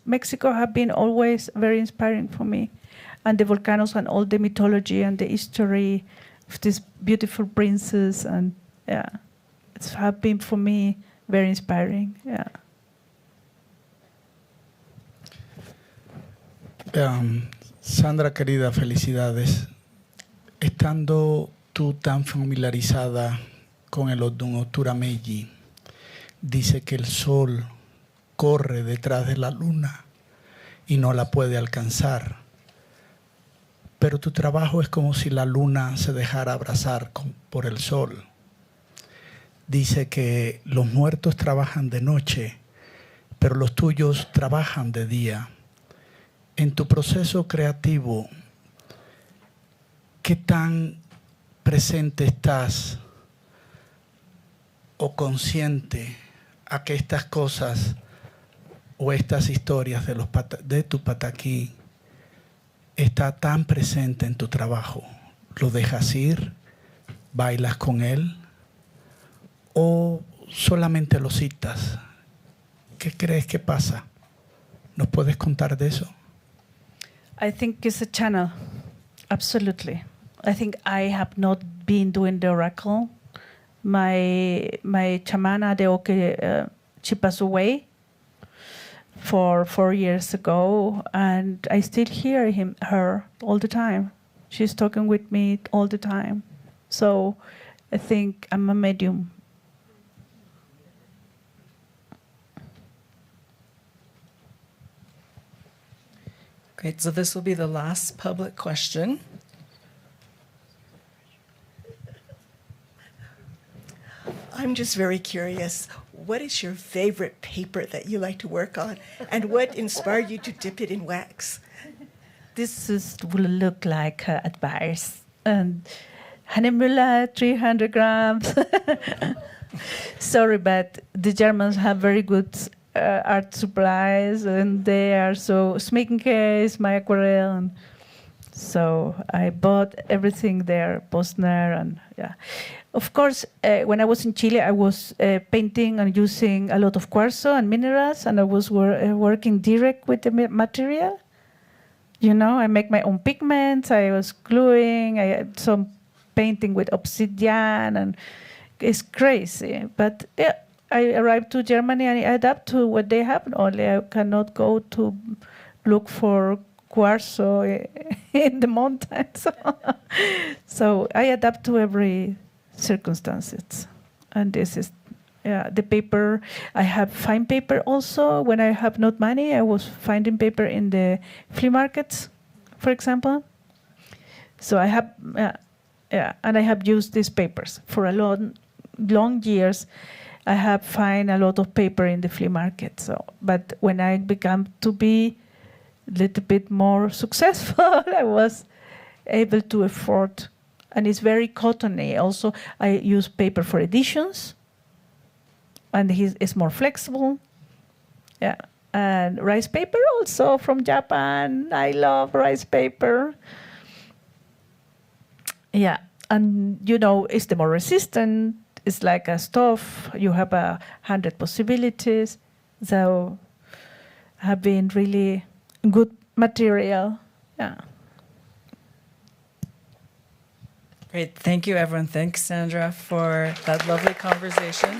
Mexico have been always very inspiring for me. And the volcanoes and all the mythology and the history of this beautiful princess, and yeah, it's have been for me very inspiring. Yeah. Sandra, querida, felicidades. Estando tú tan familiarizada con el Odun Otura Meiji, dice que el sol corre detrás de la luna y no la puede alcanzar. Pero tu trabajo es como si la luna se dejara abrazar por el sol. Dice que los muertos trabajan de noche, pero los tuyos trabajan de día. En tu proceso creativo, ¿qué tan presente estás o consciente a que estas cosas o estas historias de tu pataquí está tan presente en tu trabajo? ¿Lo dejas ir? ¿Bailas con él? ¿O solamente lo citas? ¿Qué crees que pasa? ¿Nos puedes contar de eso? I think it's a channel, absolutely. I think I have not been doing the oracle. My chamana de Oke, she passed away 4 years ago, and I still hear her all the time. She's talking with me all the time. So I think I'm a medium. Great, so this will be the last public question. I'm just very curious. What is your favorite paper that you like to work on, and what inspired you to dip it in wax? This will look like advice. And Hanemula, 300 grams. Sorry, but the Germans have very good art supplies, and they are so sminke, my aquarelle, and so I bought everything there, Posner, and yeah. Of course, when I was in Chile, I was painting and using a lot of cuarzo and minerals, and I was working direct with the material. You know, I make my own pigments. I was gluing. I had some painting with obsidian, and it's crazy. But yeah, I arrived to Germany and I adapt to what they have. Only I cannot go to look for cuarzo in the mountains. So I adapt to every circumstances. And this is, yeah, the paper. I have fine paper also. When I have not money, I was finding paper in the flea markets, for example. So I have, and I have used these papers for a long years. I have find a lot of paper in the flea market. So, but when I began to be a little bit more successful, I was able to afford, and it's very cottony. Also, I use paper for editions, and it's more flexible. Yeah, and rice paper also from Japan. I love rice paper. Yeah, and you know, it's the more resistant. it's like a stove. You have 100 possibilities. So have been really good material. Yeah. Great. Thank you, everyone. Thanks, Sandra, for that lovely conversation.